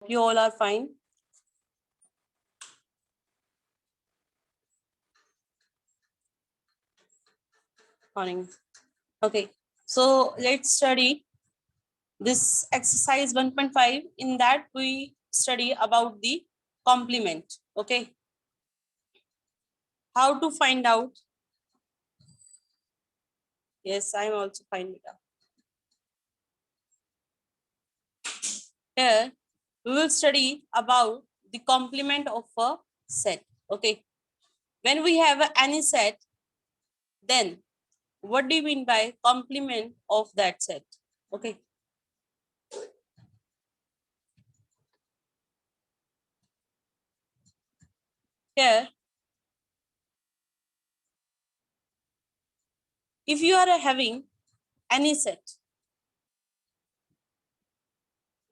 You all are fine. Morning. Okay, so let's study this exercise 1.5. In that we study about the complement. Okay, how to find out. Yes, I am also fine with that. Here we will study about the complement of a set. Okay, when we have any set, then what do you mean by complement of that set? Okay, here if you are having any set,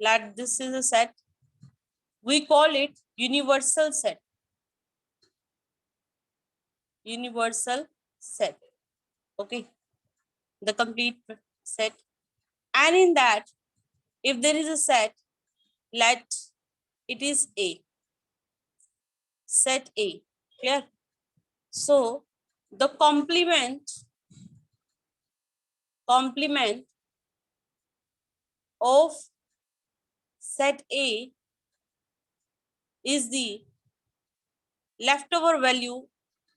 like this is a set, we call it universal set. Universal set. Okay, the complete set. And in that, if there is a set, let it is A. Set A. Clear? So the complement of set A is the leftover value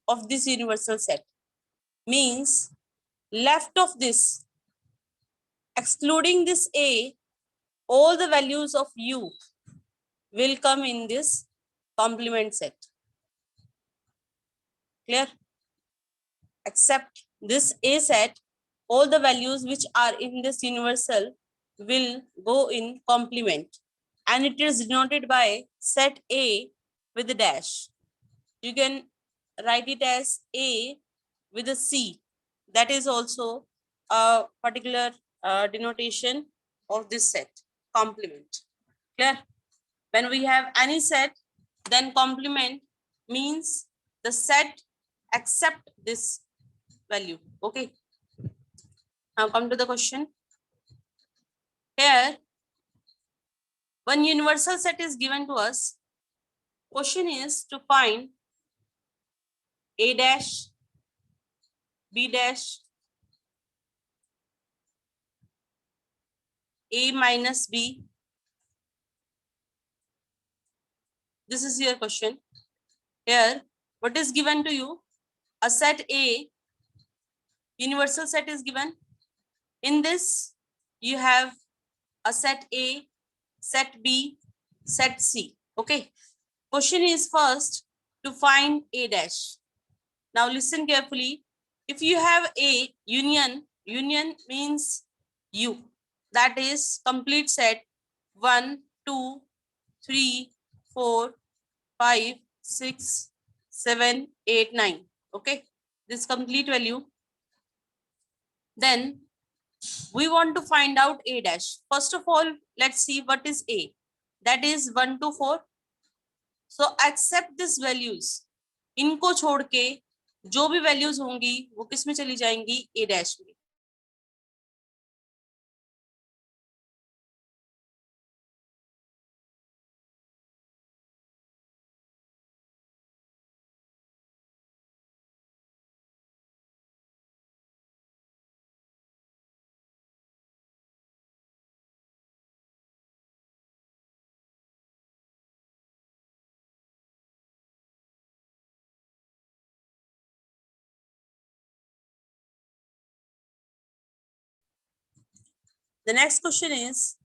of this universal set. Means left of this, excluding this A, all the values of U will come in this complement set. Clear? Except this A set, all the values which are in this universal will go in complement, and it is denoted by set A with a dash. You can write it as A with a C. That is also a particular denotation of this set, complement. Clear? When we have any set, then complement means the set except this value. Okay, now come to the question. Here one universal set is given to us. Question is to find A dash, B dash, A minus B. This is your question. Here what is given to you? A set A, universal set is given. In this you have a set A, set B, set C. Okay, question is first to find A dash. Now listen carefully. If you have A union, union means U. That is complete set 1, 2, 3, 4, 5, 6, 7, 8, 9. Okay, this complete value. Then we want to find out A dash. First of all, let's see what is A. That is 1 to 4. So accept these values. इनको छोड़ के जो भी values होंगी वो किस में चली जाएंगी? A dash में. The next question is,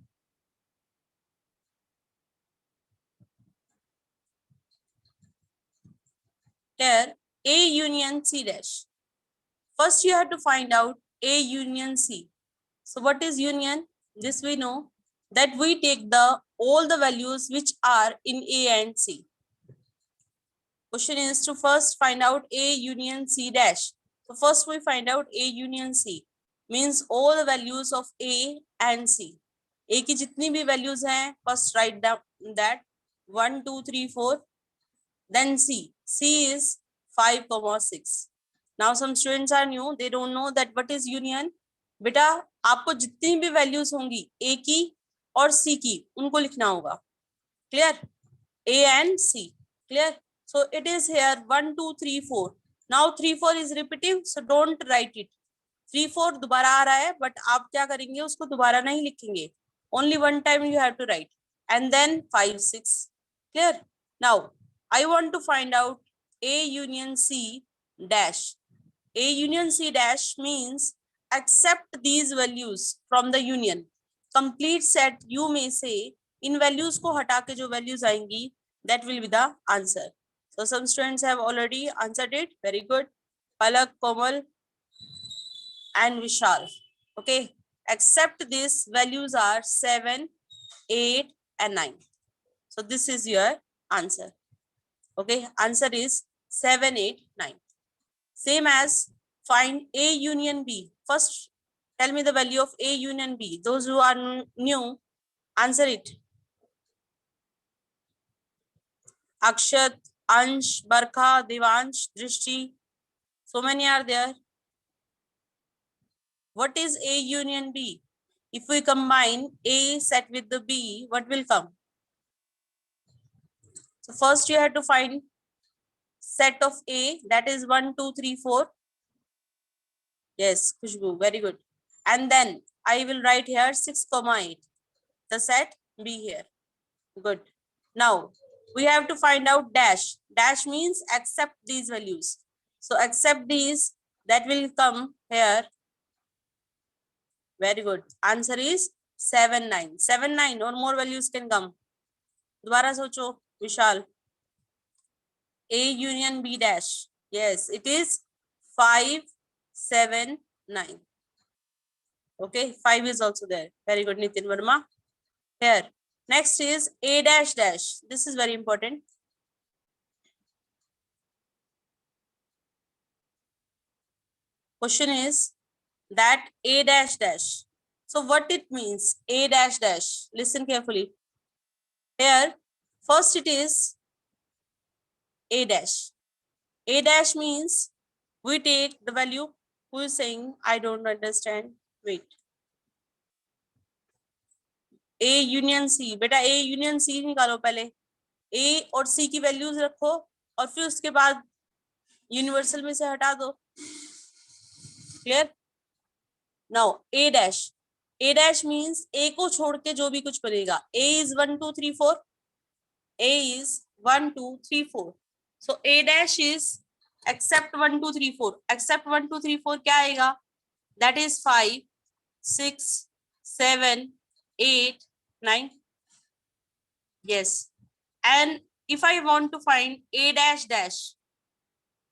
here A union C dash. First you have to find out A union C. So what is union? This we know that we take the all the values which are in A and C. Question is to first find out A union C dash. So first we find out A union C. Means all the values of A and C. A की जितनी भी values हैं, first write down that 1, 2, 3, 4. Then C. C is 5, 6. Now some students are new, they don't know that what is union. बेटा आपको जितनी भी values होंगी A की और C की उनको लिखना होगा. Clear? A and C. Clear? So it is here 1, 2, 3, 4. Now 3, 4 is repetitive, so don't write it. 3, 4 दोबारा आ रहा है, but आप क्या करेंगे, उसको दोबारा नहीं लिखेंगे. Only one time you have to write. And then 5, 6. Clear? Now I want to find out A union C dash. A union C dash means accept these values from the union. Complete set you may say, in values को हटा के जो values आएंगी, that will be the answer. So some students have already answered it. Very good. Palak, Komal and Vishal. Okay. Accept these values are 7, 8 and 9. So this is your answer. Okay. Answer is 7, 8, 9. Same as find A union B. First, tell me the value of A union B. Those who are new, answer it. Akshat, Ansh, Barkha, Devansh, Drishti. So many are there. What is A union B? If we combine A set with the B, what will come? So first you have to find set of A, that is 1, 2, 3, 4. Yes, Khushbu, very good. And then I will write here 6, 8. The set B here. Good. Now we have to find out dash. Dash means accept these values. So accept these, that will come here. Very good. Answer is 7, 9. 7, 9 or more values can come. दोबारा सोचो विशाल. A union B dash. Yes, it is 5, 7, 9. Okay, 5 is also there. Very good, Nitin Verma. Here. Next is A dash dash. This is very important. Question is that A dash dash. So what it means? A dash dash. Listen carefully. Here, first it is A dash. A dash means we take the value. Who is saying I don't understand? Wait. A union C. बेटा A union C निकालो पहले. A और C की values रखो और फिर उसके बाद यूनिवर्सल में से हटा दो. Clear? Now A dash. A dash means A को छोड़ के जो भी कुछ बनेगा. A is 1, 2, 3, 4. A is 1, 2, 3, 4. So A dash is except 1, 2, 3, 4. Except 1, 2, 3, 4 क्या आएगा? That is 5, 6, 7, 8, 9. Yes. And if I want to find A dash dash,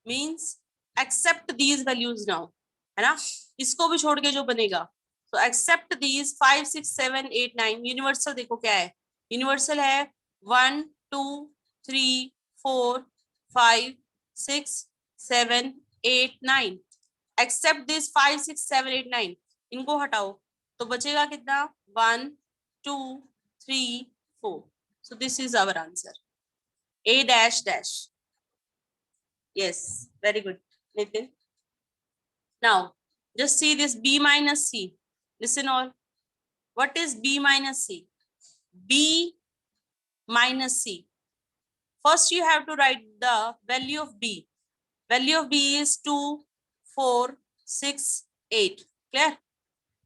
means accept these values now. है ना? इसको भी छोड़ के जो बनेगा. So accept these 5, 6, 7, 8, 9. Universal देखो क्या है? Universal है 1, 2, 3, 4, 5, 6, 7, 8, 9. Accept this 5, 6, 7, 8, 9. इनको हटाओ तो बचेगा कितना? 1, 2, 3, 4. So this is our answer. A dash dash. Yes, very good, Nitin. Now, just see this B minus C. Listen all. What is B minus C? B minus C. First, you have to write the value of B. Value of B is 2, 4, 6, 8. Clear?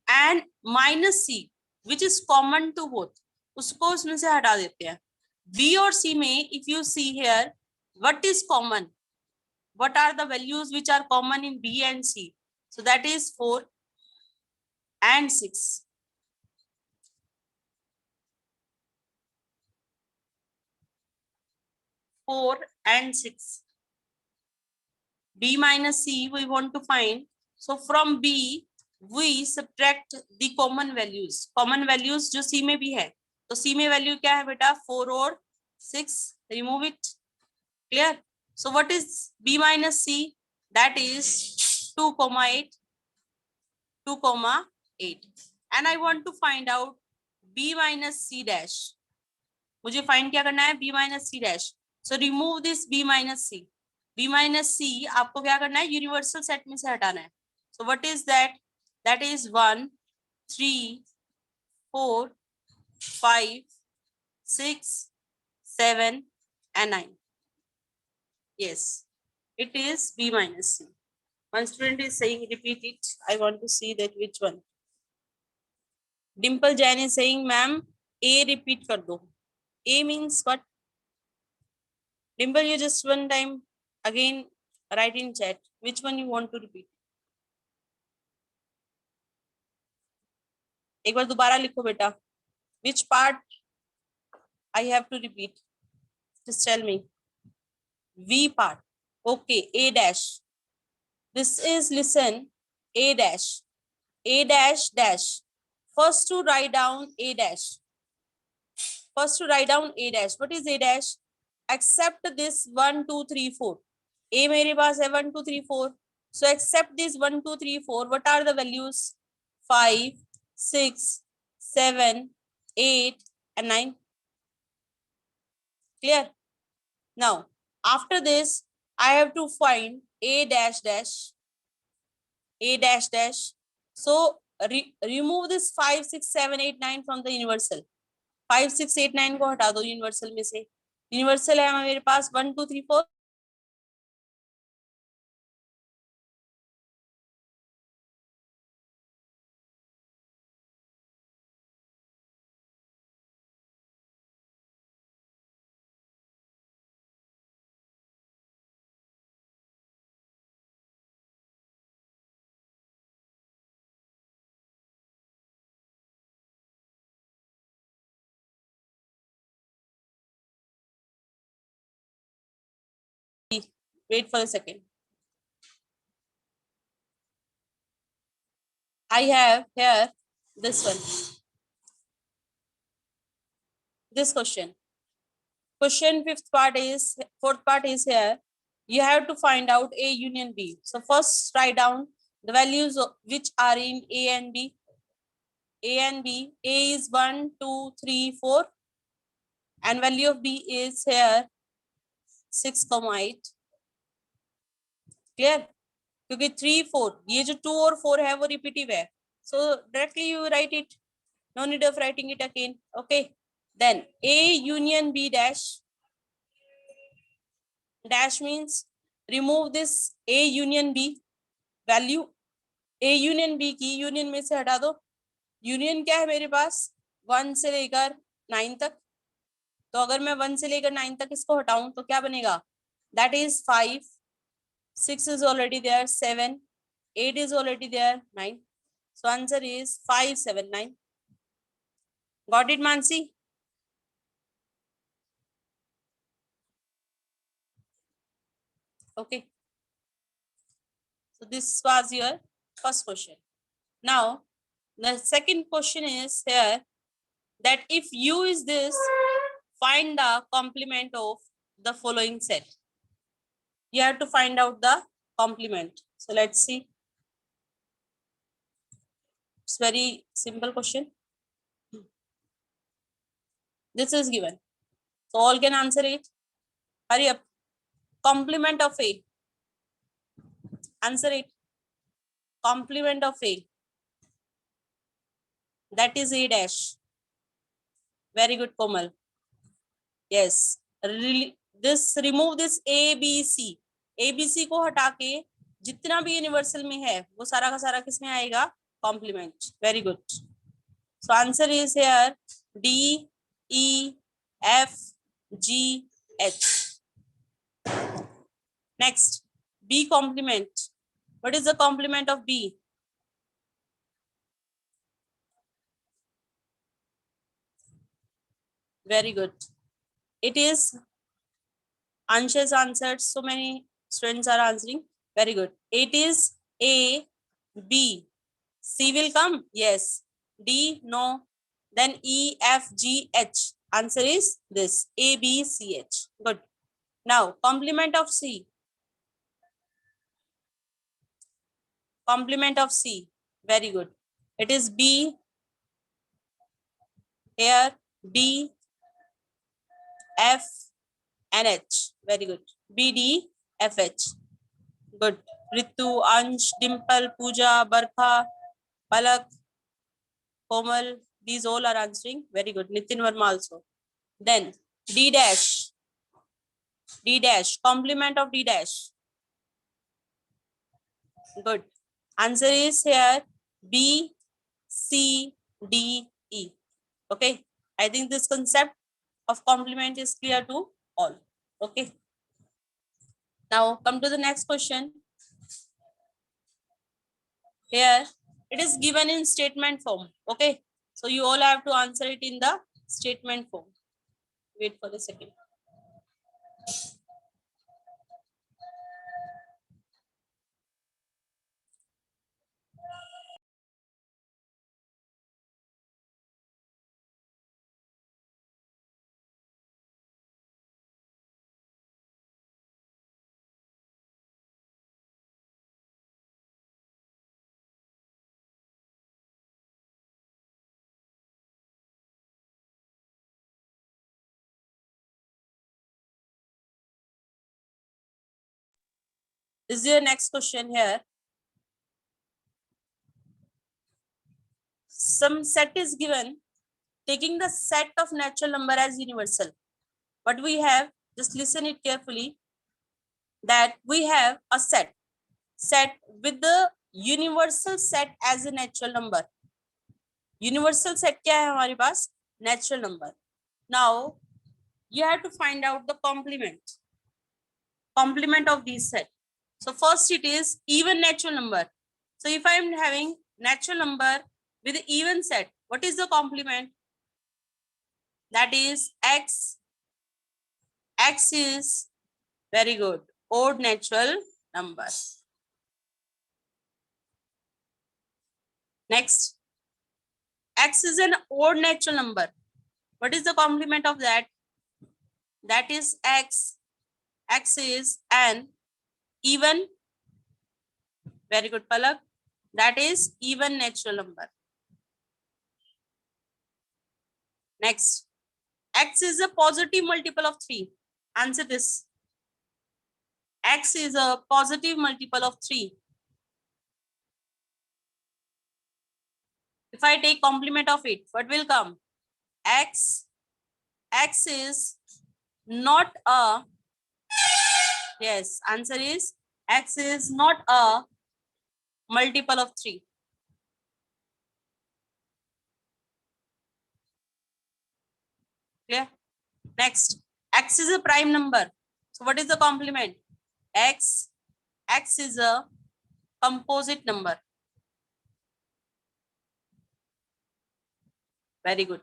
And minus C, which is common to both. उसको उसमें से हटा देते हैं. B और C में, if you see here, what is common? What are the values which are common in B and C? So that is 4 and 6. Four and 6. B minus C we want to find. So from B we subtract the common values. Common values जो C में भी है. तो C में value क्या है बेटा? 4 और 6. Remove it. Clear? So what is B minus C? That is 2, 8. 2, 8. And I want to find out B minus C dash. मुझे find क्या करना है? B minus C dash. So remove this B minus C. B minus C आपको क्या करना है? Universal set में से हटाना है. So what is that? That is 1, 3, 4, 5, 6, 7 and 9. Yes, it is B minus C. One student is saying repeat it. I want to see that which one. Dimple Jain is saying, ma'am, A repeat kar do. A means what? Dimple, you just one time again write in chat which one you want to repeat. एक बार दोबारा लिखो बेटा. Which part I have to repeat? Just tell me. V part. Okay, A dash. This is, listen, A dash. A dash dash. First to write down A dash. First to write down A dash. What is A dash? Accept this 1, 2, 3, 4. A मेरे पास है 1, 2, 3, 4. So accept this 1, 2, 3, 4. What are the values? 5, 6, 7, 8, and 9. Clear? Now, after this, I have to find A dash dash. A dash dash. So remove this 5, 6, 7, 8, 9 from the universal. 5, 6, 8, 9 को हटा दो universal में से. Universal है मेरे पास 1, 2, 3, 4. Wait for a second. I have here this one. This question. Question fourth part is here. You have to find out A union B. So first write down the values of which are in A and B. A and B. A is 1, 2, 3, 4. And value of B is here 6, 8. Clear? क्योंकि 3, 4 ये जो 2 और 4 है वो repetitive है. So directly you write it. No need of writing it again. Okay. Then A union B dash. Dash means remove this A union B value. A union B की union में से हटा दो. यूनियन क्या है मेरे पास 1 से लेकर 9 तक. तो अगर मैं 1 से लेकर 9 तक इसको हटाऊं तो क्या बनेगा? That is 5, 6 is already there, 7, 8 is already there, 9. So answer is 5, 7, 9. Got it, Mansi? Okay. So this was your first question. Now, the second question is here that if U is this, find the complement of the following set. You have to find out the complement. So let's see. It's very simple question. This is given. So all can answer it. Hurry up. Complement of A. Answer it. Complement of A. That is A dash. Very good, Komal. Yes. Remove this A, B, C. A, B, C को हटा के जितना भी universal में है वो सारा का सारा किसमें आएगा? Complement. Very good. So answer is here D, E, F, G, H. Next, B complement. What is the complement of B? Very good. It is. Ansha has answered. So many students are answering. Very good. It is A, B. C will come? Yes. D, no. Then E, F, G, H. Answer is this. A, B, C, H. Good. Now, complement of C. Complement of C. Very good. It is B. Here, B, F, and H. Very good. B, D, F, H. Good. Ritu, Ansh, Dimple, Pooja, Barkha, Palak, Komal. These all are answering. Very good. Nitin Verma also. Then D dash. D dash. Complement of D dash. Good. Answer is here B, C, D, E. Okay. I think this concept of complement is clear to all. Okay. Now come to the next question. Here it is given in statement form. Okay. So you all have to answer it in the statement form. Wait for a second. This is your next question here. Some set is given taking the set of natural number as universal. What we have, just listen it carefully, that we have a set with the universal set as a natural number. Universal set क्या है हमारे पास? Natural number. Now you have to find out the complement of these set. So first it is even natural number. So if I am having natural number with even set, what is the complement? That is x. X is very good, odd natural number. Next, x is an odd natural number. What is the complement of that? That is x. X is an even, very good Palak, that is even natural number. Next, x is a positive multiple of 3. Answer this. X is a positive multiple of 3. If I take complement of it, what will come? X is not a, yes, answer is x is not a multiple of 3. Clear? Next, x is a prime number. So what is the complement? X is a composite number. Very good.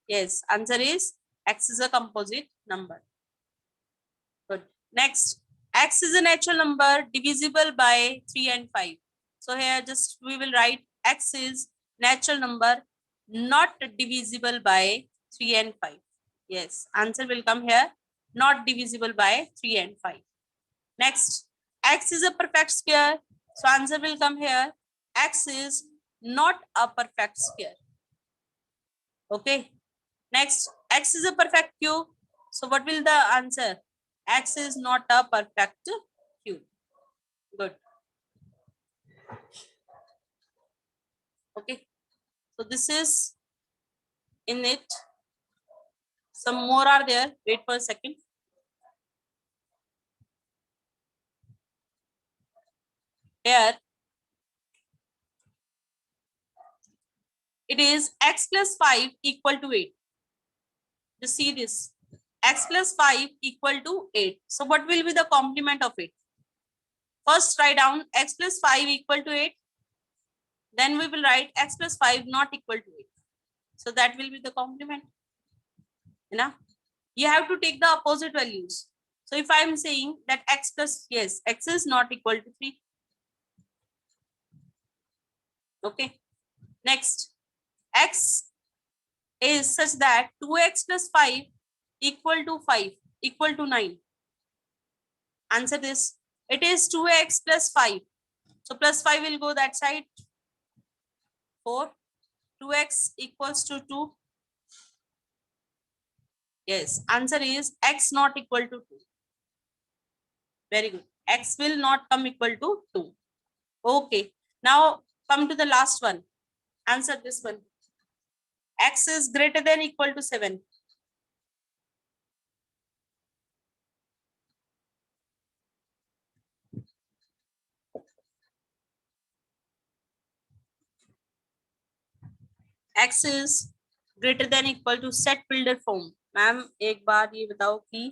Yes, answer is x is a composite number. Good. Next, x is a natural number divisible by 3 and 5. So here just we will write x is natural number not divisible by 3 and 5. Yes, answer will come here, not divisible by 3 and 5. Next, x is a perfect square. So answer will come here, x is not a perfect square. Okay. Next, x is a perfect cube. So what will the answer? X is not a perfect cube. Good. Okay. So this is in it. Some more are there. Wait for a second. Here it is x plus 5 equal to 8. Just see this. X plus 5 equal to 8. So what will be the complement of it? First write down x plus 5 equal to 8. Then we will write x plus 5 not equal to 8. So that will be the complement. You have to take the opposite values. So if I am saying that x plus, yes, x is not equal to 3. Okay. Next, x is such that 2x plus 5 equal to 5 equal to 9. Answer this. It is 2x plus 5. So plus 5 will go that side. 4. 2x equals to 2. Yes, answer is x not equal to 2. Very good. X will not come equal to 2. Okay. Now come to the last one. Answer this one. X is greater than equal to 7. x is greater than equal to set builder form. Ma'am एक बार ये बताओ कि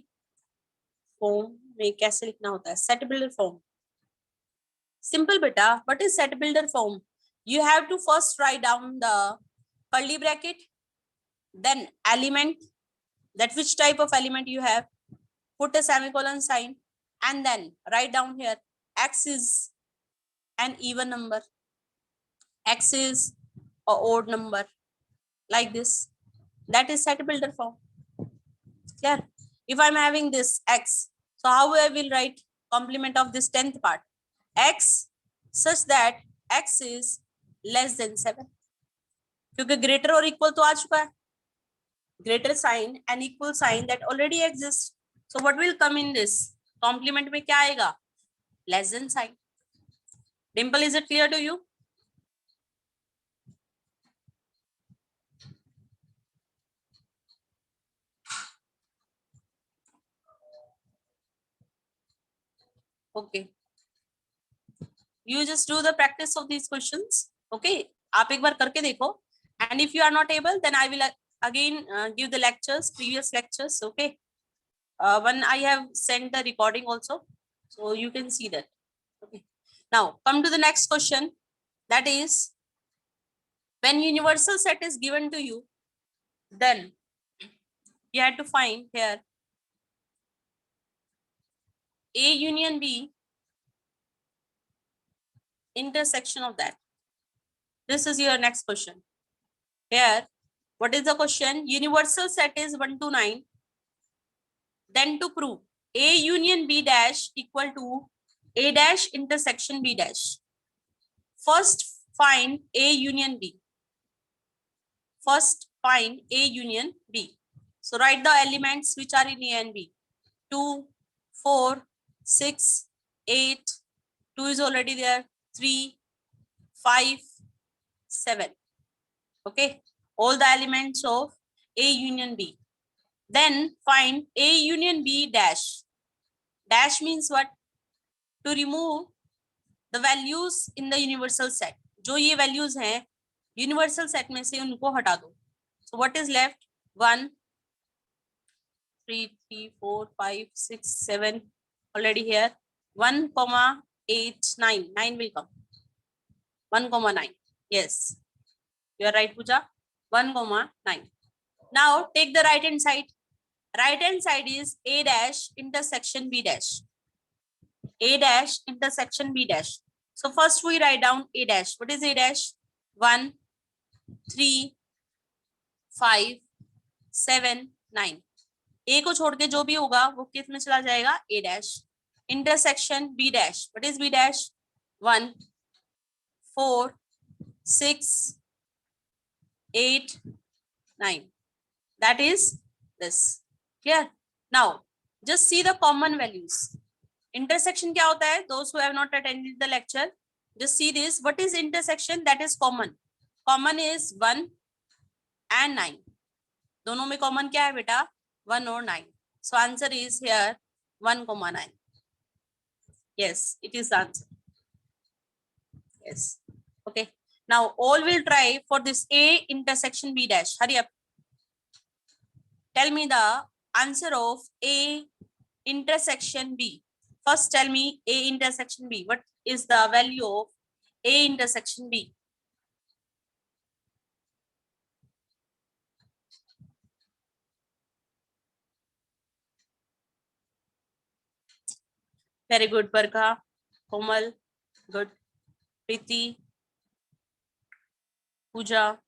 form में कैसे लिखना होता है set builder form. Simple beta, what is set builder form? You have to first write down the curly bracket, then element, that which type of element you have, put a semicolon sign, and then write down here x is an even number, x is a odd number, like this. That is set builder form. Clear? If I'm having this x, so how I will write complement of this 10th part? X such that x is less than 7. क्योंकि greater or equal तो आ चुका है. Greater sign and equal sign that already exists. So what will come in this? Complement में क्या आएगा? Less than sign. Dimple, is it clear to you? Okay. You just do the practice of these questions. Okay. आप एक बार करके देखो. And if you are not able, then I will again give the lectures, previous lectures. Okay. When I have sent the recording also, so you can see that. Okay. Now come to the next question. That is, when universal set is given to you, then you have to find here A union B intersection of that. This is your next question. Here, what is the question? Universal set is 1 to 9. Then to prove A union B dash equal to A dash intersection B dash. First find A union B. First find A union B. So write the elements which are in A and B. 2, 4, 6, 8, 2 is already there, 3, 5, 7. Okay, all the elements of A union B. Then find A union B dash. Dash means what? To remove the values in the universal set. जो ये values हैं universal set में से उनको हटा दो. So what is left? 1, 3, 3, 4, 5, 6, 7 already here. 1, 8, 9. 9 will come. 1, 9. Yes, you are right, Pooja. 1, 9. Now take the right hand side. Right hand side is A dash intersection B dash. A dash intersection B dash. So first we write down A dash. What is A dash? 1, 3, 5, 7, 9. A को छोड़ के जो भी होगा वो किस में चला जाएगा? A dash. Intersection B dash. What is B dash? 1, 4, 6, 8, 9. That is this. Clear? Now just see the common values. Intersection क्या होता है? Those who have not attended the lecture, just see this. What is intersection? That is common. Common is 1 and 9. दोनों में common क्या है बेटा? 1 और 9. So answer is here 1, 9. Yes, it is the answer. Yes. Okay. Now all will try for this A intersection B dash. Hurry up. Tell me the answer of A intersection B. First tell me A intersection B. What is the value of A intersection B? Very good, Barkha. Komal, good. Preeti, Pooja,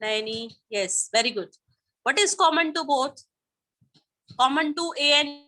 Naini, yes, very good. What is common to both? Common to A and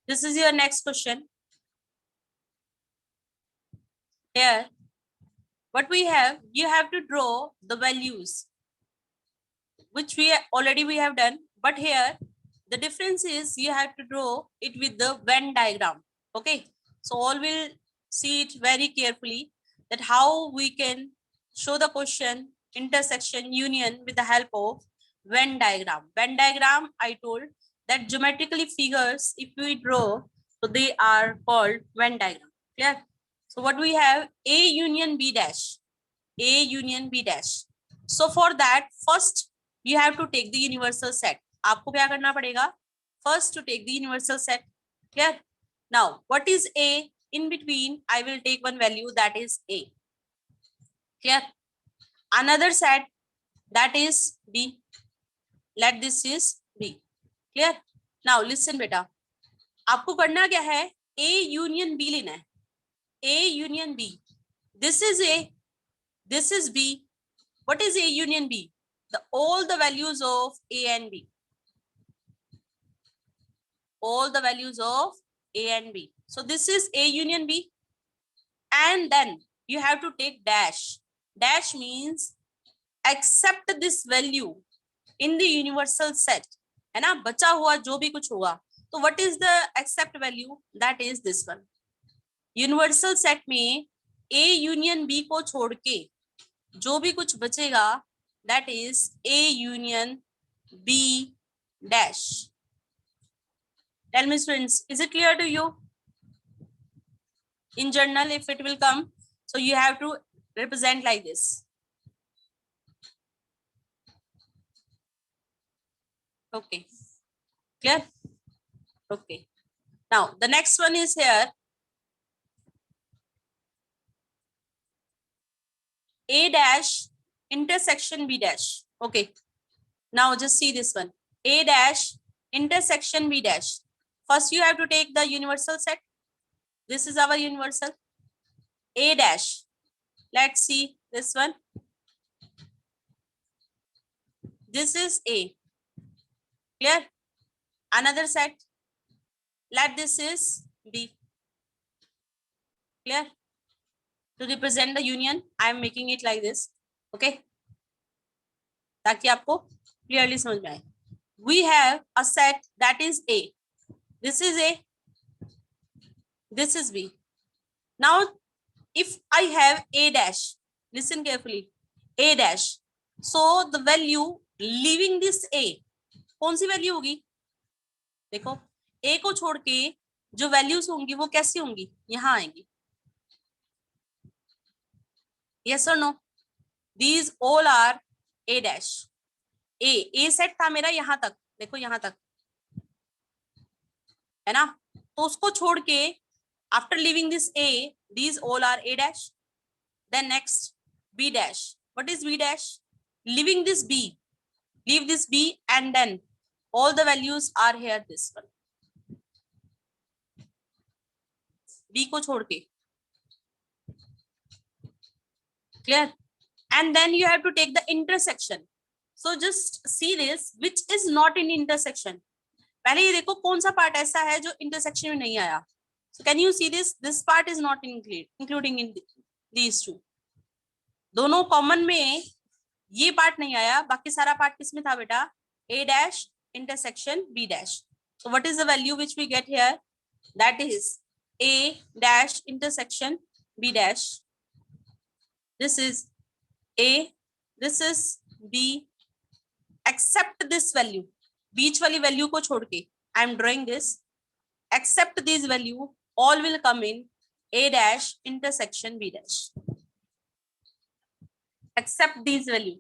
this is your next question. Here, what we have, you have to draw the values which already we have done, but here the difference is you have to draw it with the Venn diagram. Okay, so all will see it very carefully that how we can show the question intersection union with the help of Venn diagram. Venn diagram, I told that geometrically figures if we draw, so they are called Venn diagram. Clear? So what we have, A union B dash, A union B dash. So for that, first you have to take the universal set. आपको क्या करना पड़ेगा? First to take the universal set. Clear? Now, what is A? In between, I will take one value, that is A. Clear? Another set, that is B. Let this is B. Clear? Now listen बेटा, आपको करना क्या है? A union B लेना है. A union B. This is A. This is B. What is A union B? All the values of A and B. All the values of A and B. So this is A union B. And then you have to take dash. Dash means accept this value in the universal set. है ना, बचा हुआ जो भी कुछ होगा. तो what is the accept value? That is this one. Universal set में A union B को छोड़ के जो भी कुछ बचेगा, that is A union B dash. Tell me students, is it clear to you? In journal, if it will come, so you have to represent like this. Okay, clear? Okay. Now the next one is here. A dash intersection B dash. Okay. Now just see this one. A dash intersection B dash. First you have to take the universal set. This is our universal. A dash. Let's see this one. This is A. Clear? Another set. Let this is B. Clear? To represent the union, I am making it like this. Okay? ताकि आपको clearly समझ में आए. We have a set that is A. This is A. This is B. Now, if I have A dash, listen carefully. A dash. So the value leaving this A, कौन सी value होगी? देखो, A को छोड़ के जो values होंगी वो कैसी होंगी? यहाँ आएंगी. Yes or no? These all are A dash. A set था मेरा यहाँ तक, देखो यहाँ तक, है ना? तो उसको छोड़ के after leaving this A, these all are A dash. Then next B dash. What is B dash? Leaving this B, leave this B, and then all the values are here. This one B को छोड़ के. Clear? And then you have to take the intersection. So just see this, which is not in intersection. पहले ये देखो कौन सा part ऐसा है जो intersection में नहीं आया. So can you see this? This part is not including in these two. दोनों कॉमन में ये पार्ट नहीं आया, बाकी सारा पार्ट किसमें था बेटा? A dash intersection B dash. So what is the value which we get here? That is A dash intersection B dash. This is A, this is B. Accept this value. बीच वाली value को छोड़ के I am drawing this. Accept this value. All will come in A dash intersection B dash. Accept these value.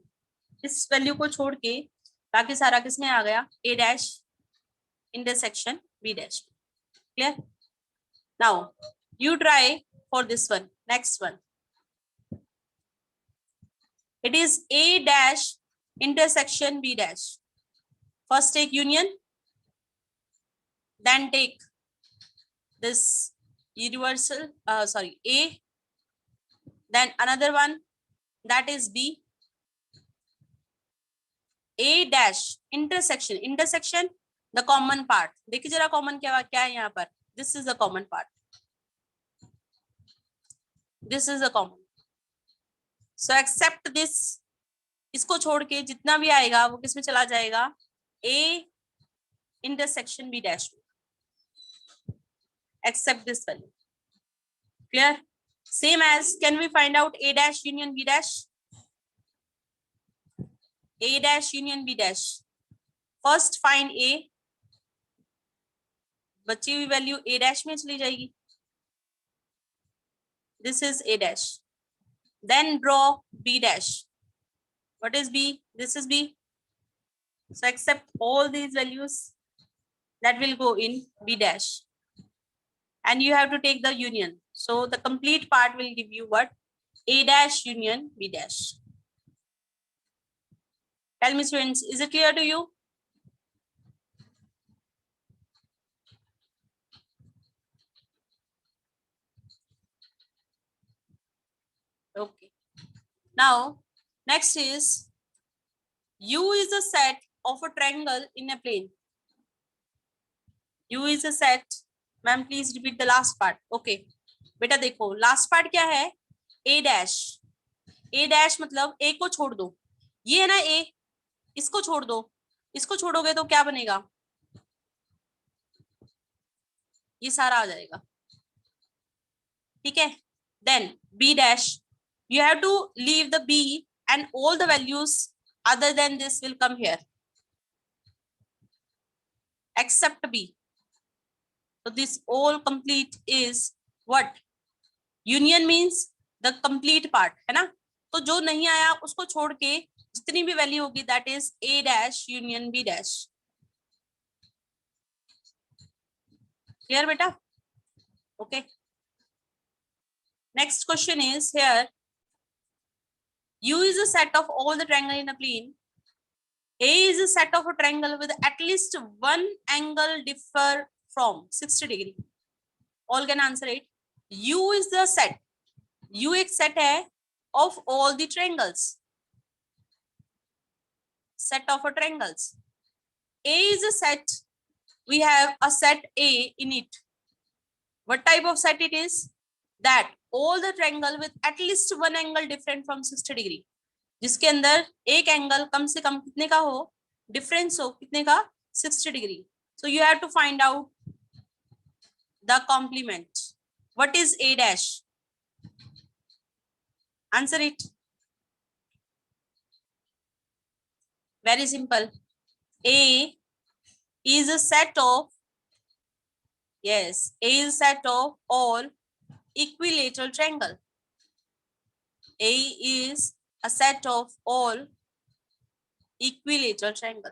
इस value को छोड़ के बाकी सारा किसमें आ गया? A dash intersection B dash. Clear? Now you try for this one. Next one. It is A dash intersection B dash. First take union, then take this universal, A, then another one, that is B. A dash intersection, intersection the common part. देखिए जरा common क्या है यहाँ पर? This is the common part. This is the common. So except this, इसको छोड़ के जितना भी आएगा वो किस में चला जाएगा, A intersection B dash, except this value. Clear? Same as, can we find out A dash union B dash? A dash union B dash. First find A, बची हुई वैल्यू A dash में चली जाएगी. This is A dash. Then draw B dash. What is B? This is B. So accept all these values that will go in B dash. And you have to take the union. So the complete part will give you what? A dash union B dash. Tell me students, is it clear to you? Okay. Now, next is, U is a set of a triangle in a plane. U is a set. Ma'am, please repeat the last part. Okay. बेटा देखो last part क्या है, A dash. A dash मतलब A को छोड़ दो, ये है ना A, इसको छोड़ दो, इसको छोड़ोगे तो क्या बनेगा, ये सारा आ जाएगा. ठीक है. Then B dash, you have to leave the B and all the values other than this will come here except B. So this all complete is what? Union means the complete part, है ना. तो जो नहीं आया उसको छोड़ के जितनी भी वैल्यू होगी that is A dash union B dash. Clear बेटा? Okay. Next question is here. U is a set of all the triangle in a plane. A is a set of a triangle with at least one angle differ from 60 degree. All can answer it. U is the set. U एक set है of all the triangles. Set of a triangles. A is a set. We have a set A in it. What type of set it is? That all the triangle with at least one angle different from 60 degree. जिसके अंदर एक angle कम से कम कितने का हो, difference हो कितने का, 60 degree. So you have to find out the complement. What is A dash? Answer it. Very simple. A is a set of, yes, A is a set of all equilateral triangle. A is a set of all equilateral triangle.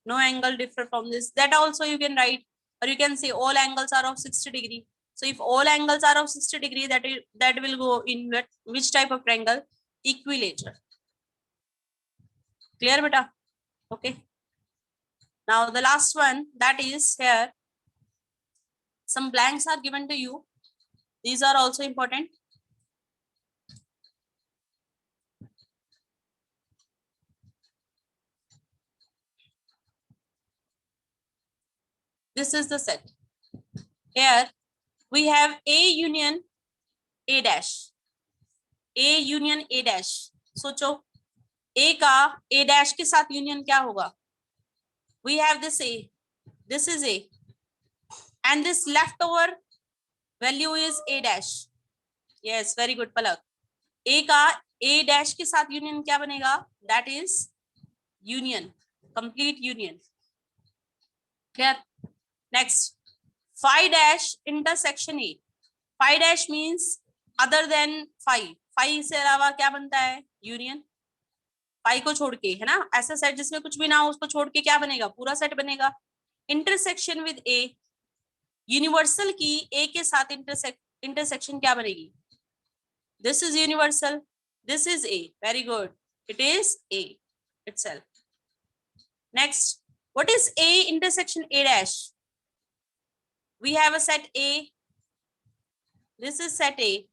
No angle differ from this. That also you can write, or you can say all angles are of 60 degree. So if all angles are of 60 degree, that will go in which type of triangle? Equilateral. Clear beta? Okay. Now the last one, that is here. Some blanks are given to you. These are also important. This is the set. Here we have A union A dash. A union A dash. सोचो A का A dash के साथ union क्या होगा? We have this A. This is A. And this leftover value is A dash. Yes, very good, Palak. A का A dash के साथ union क्या बनेगा? That is union. Complete union. Clear? Next, phi dash intersection A. Phi dash means other than phi. Phi से अलावा क्या बनता है? Union. Phi को छोड़ के, है ना, ऐसा सेट जिसमें कुछ भी ना हो उसको छोड़ के क्या बनेगा? पूरा सेट बनेगा. Intersection with A. Universal की A के साथ intersection क्या बनेगी? This is universal. This is A. Very good. It is A itself. Next, what is A intersection A dash? We have a set A. This is set A.